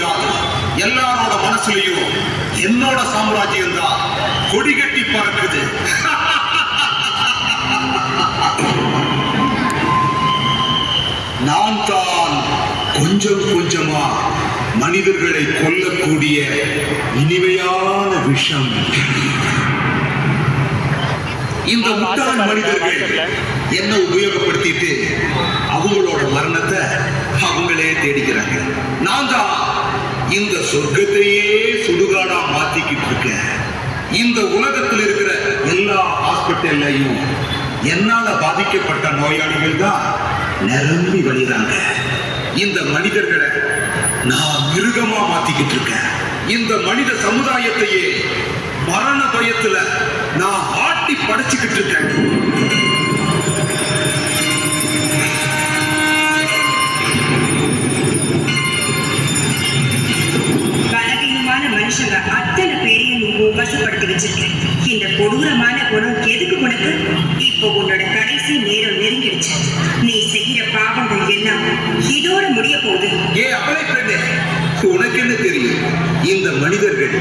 விடாது. எல்லாரோட மனசுலயும் என்னோட சாம்ராஜ்யம் தான் கொடி கட்டி பறக்குது. நான் தான் கொஞ்சம் கொஞ்சமா மனிதர்களை கொல்லக்கூடிய இனிமையான விஷம். இந்த முட்டாள் மனிதர்கள் என்ன உபயோகப்படுத்திட்டு அவங்களோட மரணத்தை அவங்களே தேடிக்கிறாங்க. நான் தான் இந்த சொர்க்கத்தையே சுடுகாடா மாத்திக்கிட்டு இருக்கேன். இந்த உலகத்தில் இருக்கிற எல்லா ஹாஸ்பிட்டல்லையும் என்னால பாதிக்கப்பட்ட நோயாளிகள் தான் நிரம்பி வழிறாங்க. இந்த மனிதர்களை நான் மிருகமா மாத்திக்கிட்டு இருக்கேன். இந்த மனித சமுதாயத்தையே மரண பயத்துல நான் ஆட்டி படைச்சுக்கிட்டு இருக்கேன். பலவீனமான மனுஷங்க அத்தனை பேரையும் நீ வசப்படுத்தி வச்சிருக்க. இந்த கொடூரமான குணம் எதுக்கு உனக்கு? இப்போ உன்னோட கடைசி நேரம் நெருங்கிடுச்சு. நீ செய்கிற பாவங்கள் எல்லாம் இதோட முடிய போகுது. அவளை பெண்ணே, உனக்கு என்ன தெரியும்? இந்த மனிதர்கள்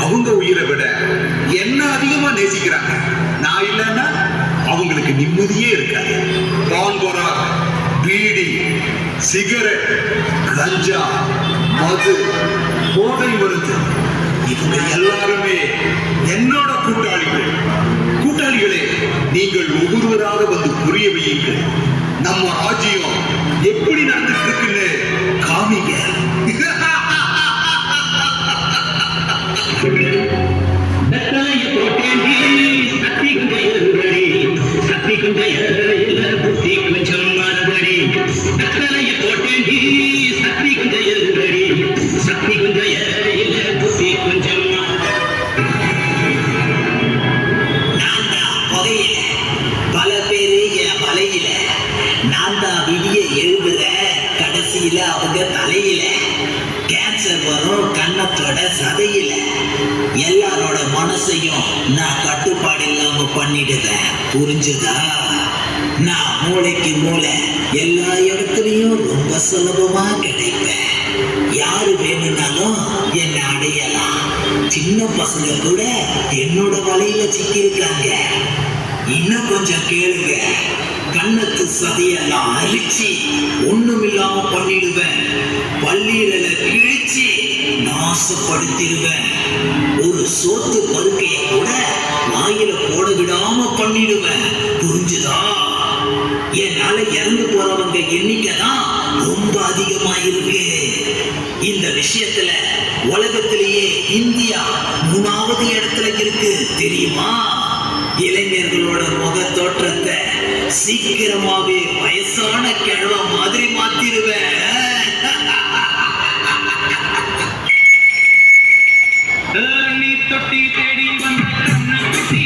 அவங்க உயிரை விட என்ன அதிகமா நேசிக்கிறாங்க. நான் இல்லைன்னா அவங்களுக்கு நிம்மதியே இருக்காது. பான்பொரா, பீடி, சிகரெட், கஞ்சா, மது, போதை மருந்து, இவங்க எல்லாருமே என்னோட கூட்டாளிகள். கூட்டாளிகளே, நீங்கள் ஒவ்வொருவராக வந்து புரிய வையுங்கள். நம்ம ராஜ்யம் எப்படி நடந்துட்டு இருக்குன்னு காமிங்க. பல பேரு என் வலையில, நான் தான் விடிய எழுதுற கடைசியில அவங்க தலையில. கேன்சர் வரும் கன்னத்தோட சதையில. எல்லாரோட மனசையும் நான் கட்டுப்பாடு இல்லாம பண்ணிடுவேன். புரிஞ்சுதா? நான் மூளைக்கு மூளை எல்லா இடத்துலயும் ரொம்ப சுலபமா கிடைப்பேன். யாரு வேணும்னாலும் என்ன அடையலாம். சின்ன பசங்க கூட என்னோட வலையில சிக்கியிருக்காங்க. இன்னும் கொஞ்சம் கேளுங்க. கண்ணத்து சதையெல்லாம் அரிச்சு ஒண்ணுமில்லாம பண்ணிடுவேன். பல்லீரலை கிழிச்சு நாசப்படுத்திடுவேன். ஒரு சோத்து பருக்கைய கூட வாயில போட விடாம பண்ணிடுவேன். புரிஞ்சுதா? என்னால இறந்து போறவங்க எண்ணிக்கை தான் ரொம்ப அதிகமா இருக்கு. இந்த விஷயத்துல உலகத்திலேயே இந்தியா 3வது இடத்துல இருக்கு. தெரியுமா? இளைஞர்களோட முக தோற்றத்தை சீக்கிரமாவே வயசான கிழவ மாதிரி மாத்திடுவேன். தொட்டி தேடி வந்த கண்ணை கட்டி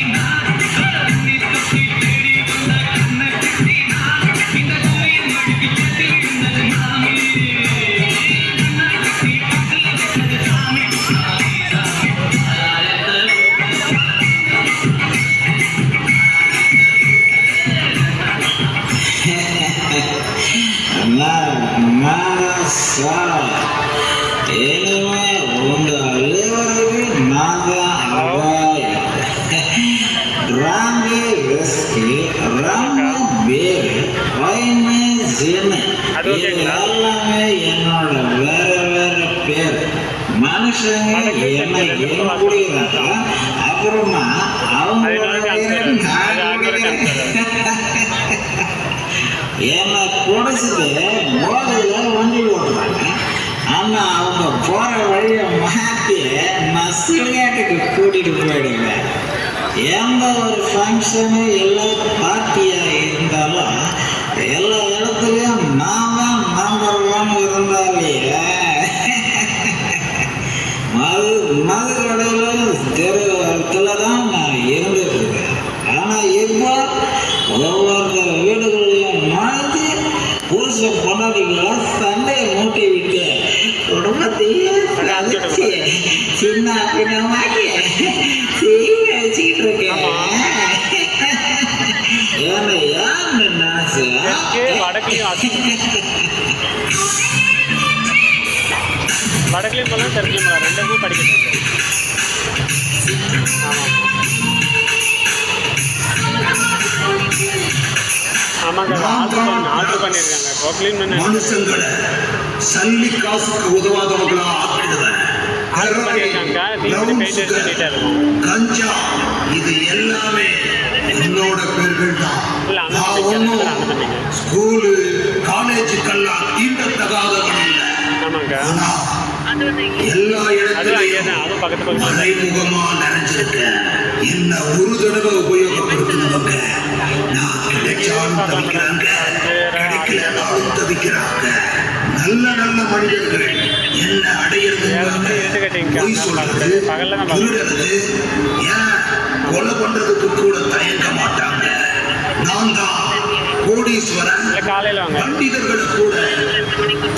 எல்லாமே என்னோட வேற வேற பேர். மனுஷங்க என்ன குடிக்கிறாங்க, அப்புறமா அவங்க என்ன குடிச்சிட்டு போதையில வண்டி ஓட்டுறாங்க. ஆனா அவங்க போற வழிய மாத்தி நான் சிலையாட்டுக்கு கூட்டிட்டு போயிடுவேன். எந்த ஒரு ஃபங்க்ஷனு எல்லா பார்ட்டியா இருந்தாலும் எல்லா இடத்துலயும் நான் தான் நம்பர் 1 இருந்தாலே. மது கடையில தெருத்துல தான் நான் இருந்துட்டு இருக்கேன். ஆனா இப்போ ஒவ்வொருத்தர் வீடுகளையும் மாற்றி புருஷ பொண்டாட்டிகளை சண்டையை மூட்டி விட்டு குடும்பத்தையே அழைச்சி சின்ன பின்னமாக்கி வச்சுக்கிட்டு இருக்கேன். ஏன்னா யாருன்னு நினைச்சேன் வடக்குலையும் போகலாம் தெற்குலையும் போகலாம், ரெண்டுமே படிக்கட்டு இருக்கு. ஆமாங்க, ஆர்டர் பண்ணியிருக்காங்க. இப்போ க்ளீன் பண்ண மனுஷங்களை சல்லி காசுக்கு உதவாதவங்களா ஆக்கிடுவேன். ஆர்டர் பண்ணியிருக்காங்க. தீபாவளி பெயிண்ட் அடிச்சு நீட்டாக இருக்கும். கஞ்சா இது எல்லாமே என்னோட பேர்கள் தான். இல்லை, நான் ஒன்றும் ஸ்கூலு காலேஜுக்கெல்லாம் தீண்டத்தகாதவன் இல்லை. ஆமாங்க, எல்லா இடத்துலையும் அதுவும் பக்கத்து மறைமுகமா நிறைஞ்சிருக்க. என்ன ஒரு தடவை உபயோகப்படுத்தினவங்க நான் கிடைச்சாலும் தவிக்கிறாங்க, கிடைக்கலனாலும் தவிக்கிறாங்க. நல்ல நல்ல மனிதர்கள் என்ன அடையிறது, பொய் சொல்றது, திருடுறது, ஏன் கொலை பண்றதுக்கு கூட தயங்க மாட்டாங்க. நான் தான் கோடீஸ்வரன். பண்டிதர்களை கூட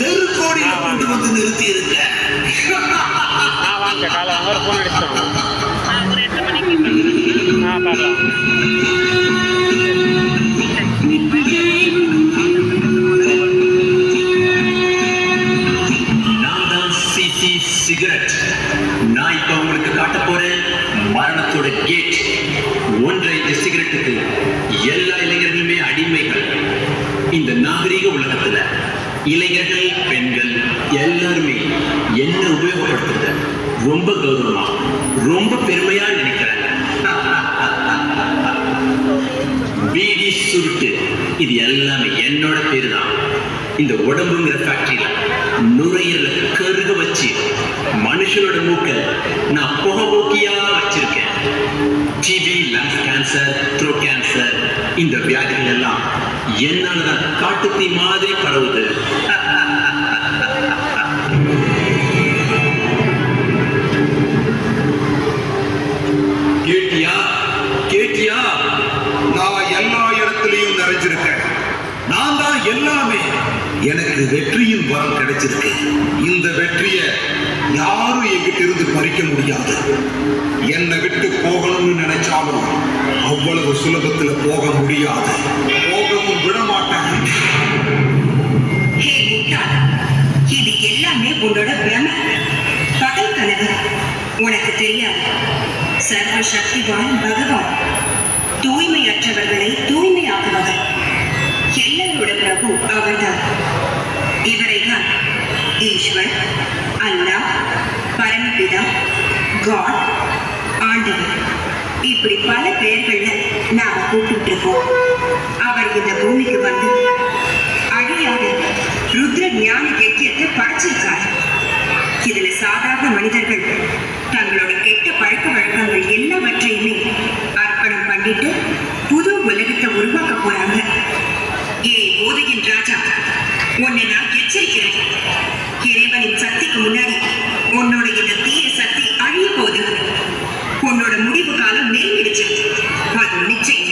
தெருக்கோடியில கொண்டு வந்து நிறுத்தி இருக்கேன். வாங்க, காலை வாங்க, ஒரு ஃபோன் அடிச்சிட்டோம். பார்க்கலாம். நான் தான் சிசி சிகரெட். நான் இப்ப உங்களுக்கு காட்ட போறேன் மரணத்தோட கேட். ஒன்றை இந்த சிகரெட்டுக்கு எல்லா இளைஞர்களுமே அடிமைகள். இந்த நாகரீக உலகத்துல இளைஞர்கள், பெண்கள் எல்லாருமே என்ன உபயோகப்படுத்துறது ரொம்ப கௌரவமா, ரொம்ப பெருமையா நினைக்கிறாங்க. பீடி, சுருட்டு இது எல்லாமே என்னோட பேரு தான். இந்த உடம்புங்கிற ஃபேக்டரியில நுரையீரல கருக வச்சு மனுஷனோட மூக்க நான் புகபோக்கியா வச்சிருக்கேன். TB, lungs cancer, throat cancer, இந்த வியாதிகள் எல்லாம் என்னாலதான் காட்டுத்தீ மாதிரி பரவுது. கேட்டியா கேட்டியா? நான் எல்லா இடத்துலையும் நிறைஞ்சிருக்கேன். நான் தான் எல்லாமே. எனக்கு வெற்றியின் வரம் கிடைச்சிருக்கு. இந்த வெற்றியை யாரும் என்கிட்ட இருந்து பறிக்க முடியாது. என்னை விட்டு போகணும்னு நினைச்சாலும் அவ்வளவு சுலபத்துல போக முடியாது. போகவும் விட மாட்டேன். ஹே முட்டாள், இது எல்லாமே உன்னோட பிரமை, பகல் கனவு. உனக்கு தெரியாது, சர்வ சக்திவான் பகவான் தூய்மையற்றவர்களை தூய்மையாக்குபவர். எல்லாரோட பிரபு அவர்தான். இவரைதான் ஈஸ்வர், அல்லாஹ், பரமபிதா, காட், ஆண்டவர், இப்படி பல பெயர்கள்ல நாம கூப்பிட்டு இருக்கோம். அவர் இந்த பூமிக்கு வந்து அழியாத ருத்ர ஞான கெட்டியத்தை படைச்சிருக்காரு. இதுல சாதாரண மனிதர்கள் தங்களோட கெட்ட பழக்க வழக்கங்கள் எல்லாவற்றையுமே அர்ப்பணம் பண்ணிட்டு புது உலகத்தை உருவாக்க போறாங்க. போதையின் ராஜா, உன்னை நான் எச்சரிக்கிறேன். இறைவனின் சக்திக்கு முன்னாடி உன்னோட இந்த தீய சக்தி அழிய போது. உன்னோட முடிவு காலம் நெருங்கிடுச்சு. அது நிச்சயம்.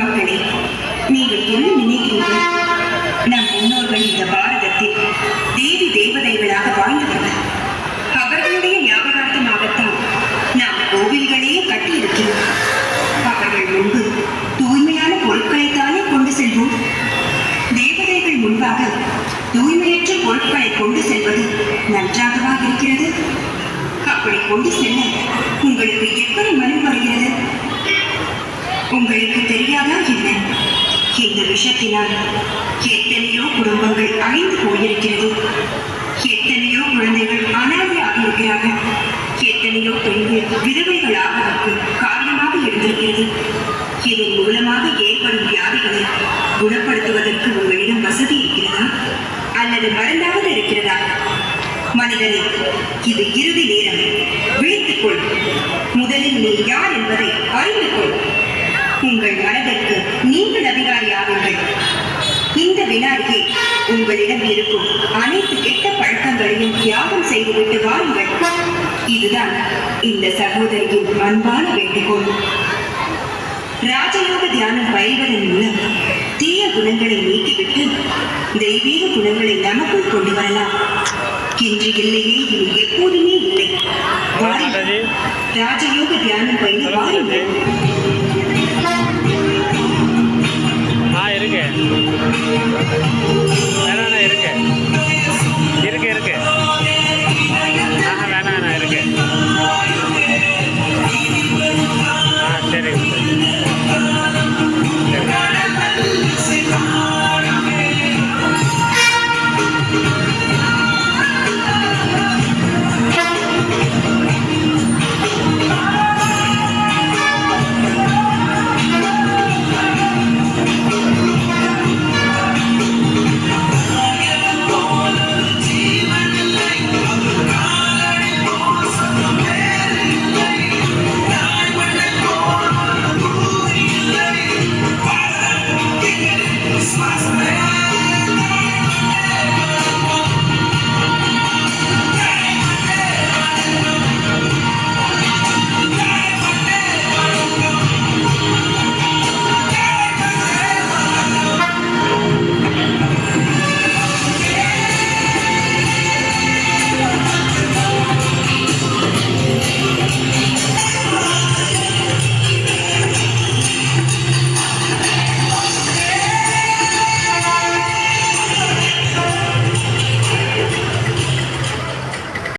மக்களே, நீங்கள் என்ன நினைக்கிறீர்கள்? நம் முன்னோர்கள் இந்த பாரதத்தில் தேவி தேவதைகளாக வாழ்ந்தவர்கள். அவர்களுடைய ஞாபகார்த்தமாகத்தான் நாம் கோவில்களையே கட்டியிருக்கிறோம். அவர்கள் முன்பு தூய்மையான பொருட்களைத்தானே கொண்டு செல்வோம். தேவதைகள் முன்பாக தூய்மையற்ற பொருட்களை கொண்டு செல்வது நன்றாகவா இருக்கிறது? அப்படி கொண்டு செல்ல உங்களுக்கு எத்தனை மனம் வருகிறது? உங்களுக்கு தெரியாதா என்ன? இந்த விஷத்தினால் எத்தனையோ குடும்பங்கள் அழிந்து போயிருக்கிறது. எத்தனையோ குழந்தைகள் அனாதையாக இருக்கிறார்கள். எத்தனையோ பெண்கள் விதவைகளாக காரணமாக இருந்திருக்கிறது. இதன் மூலமாக ஏற்படும் வியாதிகளை குணப்படுத்துவதற்கு உங்களிடம் வசதி இருக்கிறதா? அல்லது மருந்தாவது இருக்கிறதா? மனிதனே, இது இறுதி நேரம். விழித்துக்கொள். முதலில் நீ யார் என்பதை அறிந்து கொள். உங்கள் மனதிற்கு நீங்கள் அதிகாரி ஆவீர்கள். இந்த வினாடியே உங்களிடம் இருக்கும் அனைத்து கெட்ட பழக்கங்களையும் தியாகம் செய்துவிட்டு வாருங்கள். இதுதான் இந்த சகோதரியின் அன்பான வேண்டுகோள். ராஜயோக தியானம் பயில்வதன் மூலம் தீய குணங்களை நீக்கிவிட்டு தெய்வீக குணங்களை நமக்குள் கொண்டு வரலாம். இன்று இல்லையே, இனி எப்போதுமே இல்லை. வாருங்கள், ராஜயோக தியானம் பயில வாருங்கள். இருக்கு.